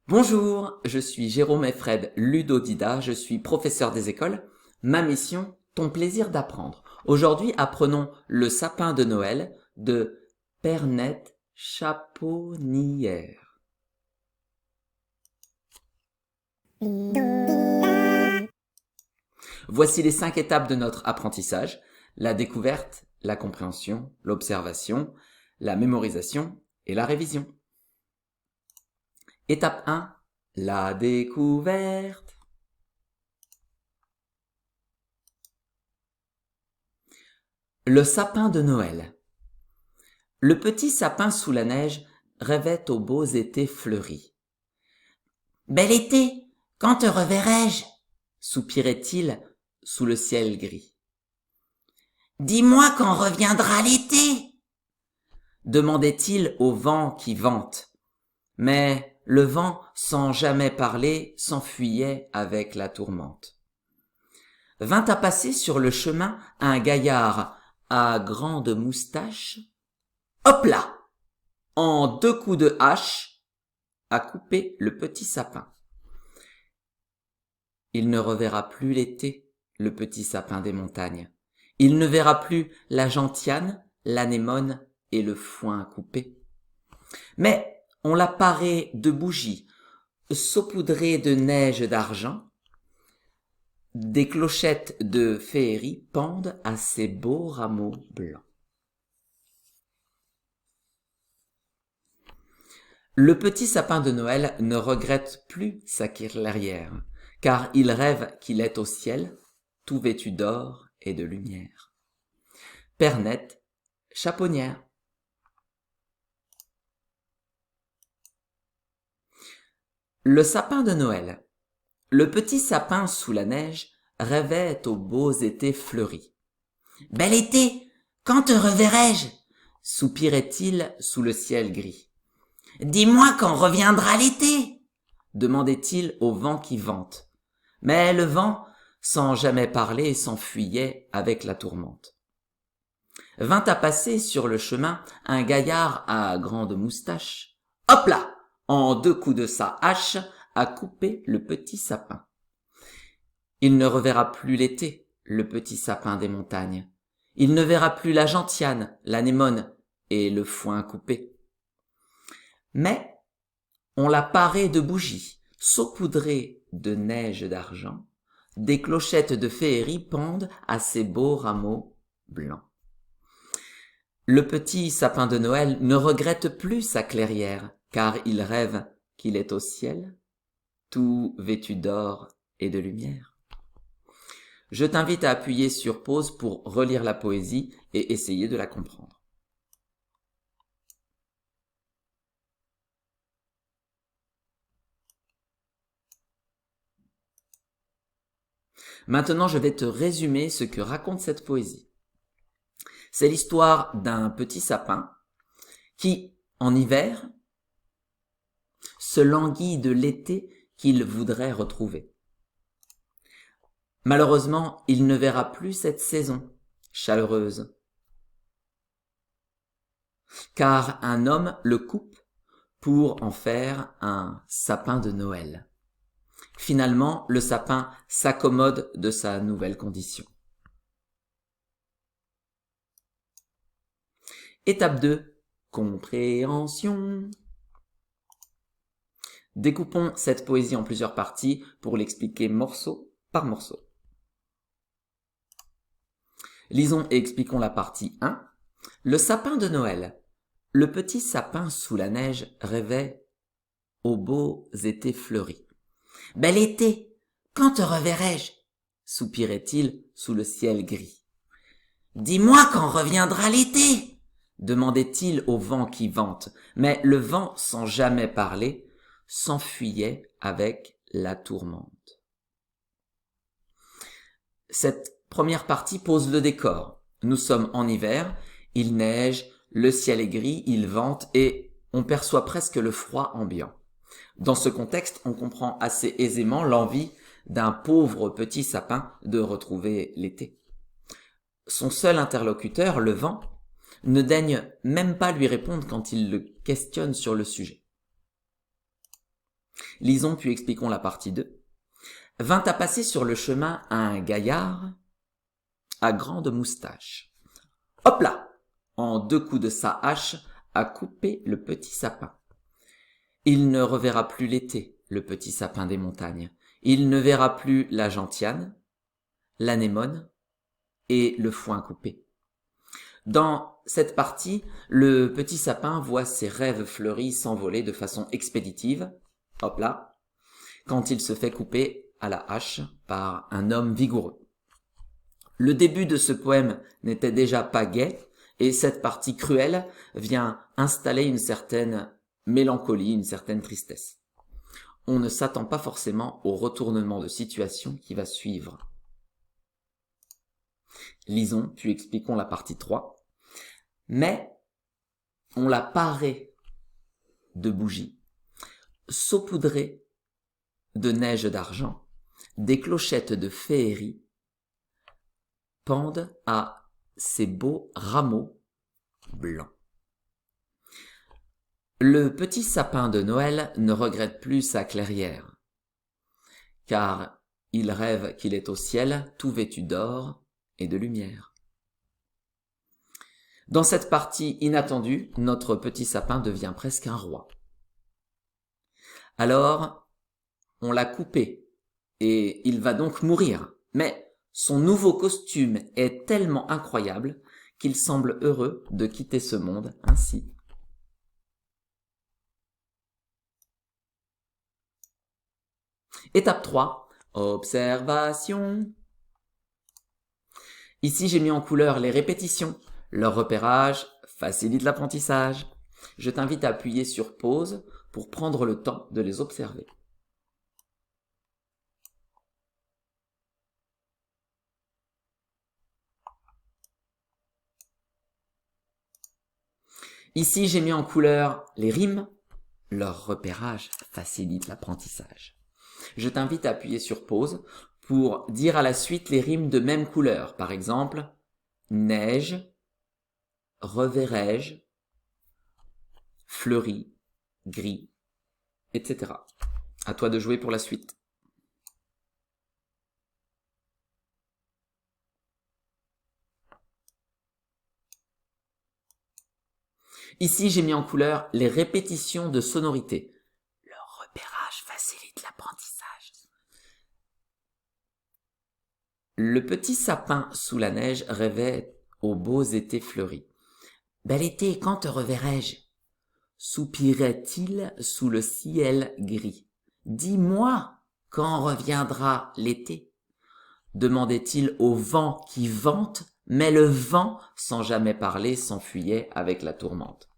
Bonjour, je suis Jérôme Efred Ludodida, je suis professeur des écoles. Ma mission, ton plaisir d'apprendre. Aujourd'hui, apprenons le sapin de Noël de Pernette Chaponnière. Voici les 5 étapes de notre apprentissage. La découverte, la compréhension, l'observation, la mémorisation et la révision. Étape 1, la découverte. Le sapin de Noël. Le petit sapin sous la neige rêvait aux beaux étés fleuris. « Bel été, quand te reverrai-je » soupirait-il sous le ciel gris. « Dis-moi quand reviendra l'été » demandait-il au vent qui vente. Mais le vent, sans jamais parler, s'enfuyait avec la tourmente. Vint à passer sur le chemin un gaillard à grande moustache. Hop là! En 2 coups de hache, a coupé le petit sapin. Il ne reverra plus l'été, le petit sapin des montagnes. Il ne verra plus la gentiane, l'anémone et le foin coupé. Mais on l'a paré de bougies, saupoudré de neige d'argent. Des clochettes de féerie pendent à ses beaux rameaux blancs. Le petit sapin de Noël ne regrette plus sa clairière, car il rêve qu'il est au ciel, tout vêtu d'or et de lumière. Pernette Chaponnière. Le sapin de Noël. Le petit sapin sous la neige rêvait aux beaux étés fleuris. « Bel été, quand te reverrai-je » soupirait-il sous le ciel gris. « Dis-moi quand reviendra l'été » demandait-il au vent qui vente. Mais le vent, sans jamais parler, s'enfuyait avec la tourmente. Vint à passer sur le chemin un gaillard à grande moustache. Hop là! En 2 coups de sa hache, a coupé le petit sapin. Il ne reverra plus l'été, le petit sapin des montagnes. Il ne verra plus la gentiane, l'anémone et le foin coupé. Mais on l'a paré de bougies, saupoudré de neige d'argent, des clochettes de féerie pendent à ses beaux rameaux blancs. Le petit sapin de Noël ne regrette plus sa clairière, car il rêve qu'il est au ciel, tout vêtu d'or et de lumière. Je t'invite à appuyer sur pause pour relire la poésie et essayer de la comprendre. Maintenant, je vais te résumer ce que raconte cette poésie. C'est l'histoire d'un petit sapin qui, en hiver, se languit de l'été qu'il voudrait retrouver. Malheureusement, il ne verra plus cette saison chaleureuse, car un homme le coupe pour en faire un sapin de Noël. Finalement, le sapin s'accommode de sa nouvelle condition. Étape 2. Compréhension. Découpons cette poésie en plusieurs parties pour l'expliquer morceau par morceau. Lisons et expliquons la partie 1. Le sapin de Noël. Le petit sapin sous la neige rêvait aux beaux étés fleuris. « Bel été, quand te reverrai-je » soupirait-il sous le ciel gris. « Dis-moi quand reviendra l'été » demandait-il au vent qui vente. Mais le vent, sans jamais parler, s'enfuyait avec la tourmente. Cette première partie pose le décor. Nous sommes en hiver, il neige, le ciel est gris, il vente et on perçoit presque le froid ambiant. Dans ce contexte, on comprend assez aisément l'envie d'un pauvre petit sapin de retrouver l'été. Son seul interlocuteur, le vent, ne daigne même pas lui répondre quand il le questionne sur le sujet. Lisons puis expliquons la partie 2. Vint à passer sur le chemin un gaillard à grande moustache. Hop là! En 2 coups de sa hache, a coupé le petit sapin. Il ne reverra plus l'été, le petit sapin des montagnes. Il ne verra plus la gentiane, l'anémone et le foin coupé. Dans cette partie, le petit sapin voit ses rêves fleuris s'envoler de façon expéditive, hop là, quand il se fait couper à la hache par un homme vigoureux. Le début de ce poème n'était déjà pas gai, et cette partie cruelle vient installer une certaine mélancolie, une certaine tristesse. On ne s'attend pas forcément au retournement de situation qui va suivre. Lisons, puis expliquons la partie 3. Mais on l'a paré de bougies, saupoudré de neige d'argent, des clochettes de féerie pendent à ces beaux rameaux blancs. Le petit sapin de Noël ne regrette plus sa clairière, car il rêve qu'il est au ciel tout vêtu d'or et de lumière. Dans cette partie inattendue, notre petit sapin devient presque un roi. Alors, on l'a coupé, et il va donc mourir, mais son nouveau costume est tellement incroyable qu'il semble heureux de quitter ce monde ainsi. Étape 3, observation. Ici, j'ai mis en couleur les répétitions. Leur repérage facilite l'apprentissage. Je t'invite à appuyer sur pause pour prendre le temps de les observer. Ici, j'ai mis en couleur les rimes. Leur repérage facilite l'apprentissage. Je t'invite à appuyer sur pause pour dire à la suite les rimes de même couleur. Par exemple, neige, reverrai-je, fleuri, gris, etc. À toi de jouer pour la suite. Ici, j'ai mis en couleur les répétitions de sonorités. Leur repérage facilite l'apprentissage. Le petit sapin sous la neige rêvait aux beaux étés fleuris. Bel été, quand te reverrai-je? Soupirait-il sous le ciel gris. Dis-moi, quand reviendra l'été? Demandait-il au vent qui vente, mais le vent, sans jamais parler, s'enfuyait avec la tourmente.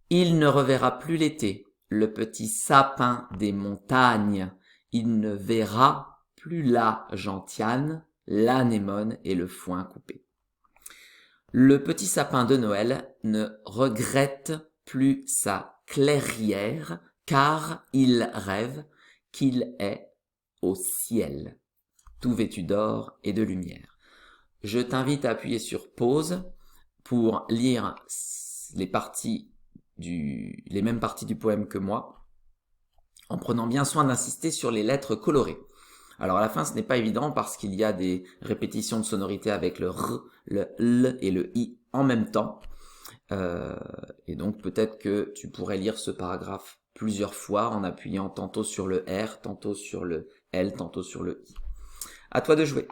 Il ne reverra plus l'été, le petit sapin des montagnes. Il ne verra plus la gentiane, l'anémone et le foin coupé. Le petit sapin de Noël ne regrette plus sa clairière, car il rêve qu'il est au ciel, tout vêtu d'or et de lumière. Je t'invite à appuyer sur pause pour lire les mêmes parties du poème que moi, en prenant bien soin d'insister sur les lettres colorées. Alors à la fin, ce n'est pas évident parce qu'il y a des répétitions de sonorités avec le R, le L et le I en même temps. Et donc peut-être que tu pourrais lire ce paragraphe plusieurs fois en appuyant tantôt sur le R, tantôt sur le L, tantôt sur le I. À toi de jouer.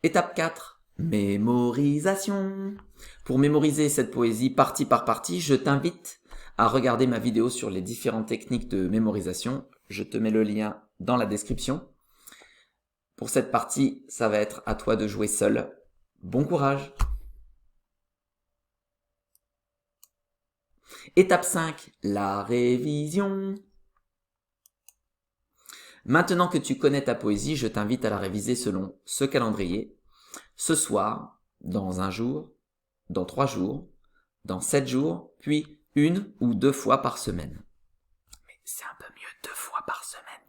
Étape 4. Mémorisation. Pour mémoriser cette poésie partie par partie, je t'invite à regarder ma vidéo sur les différentes techniques de mémorisation. Je te mets le lien dans la description. Pour cette partie, ça va être à toi de jouer seul. Bon courage! Étape 5. La révision. Maintenant que tu connais ta poésie, je t'invite à la réviser selon ce calendrier. Ce soir, dans un jour, dans 3 jours, dans 7 jours, puis 1 ou 2 fois par semaine. Mais c'est un peu mieux 2 fois par semaine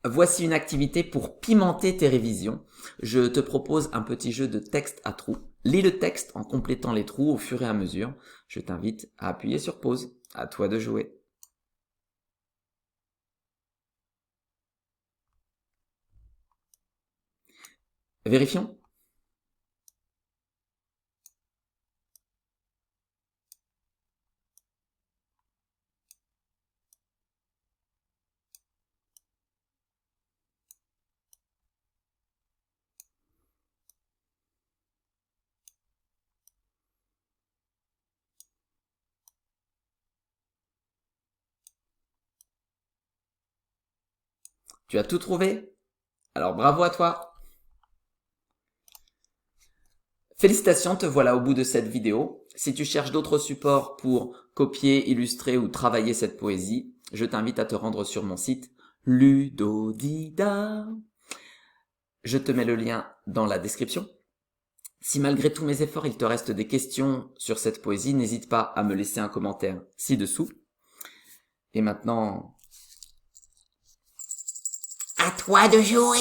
quand Voici une activité pour pimenter tes révisions. Je te propose un petit jeu de texte à trous. Lis le texte en complétant les trous au fur et à mesure. Je t'invite à appuyer sur pause. À toi de jouer. Vérifions. Tu as tout trouvé? Alors bravo à toi! Félicitations, te voilà au bout de cette vidéo. Si tu cherches d'autres supports pour copier, illustrer ou travailler cette poésie, je t'invite à te rendre sur mon site Ludodida. Je te mets le lien dans la description. Si malgré tous mes efforts, il te reste des questions sur cette poésie, n'hésite pas à me laisser un commentaire ci-dessous. Et maintenant, À toi de jouer.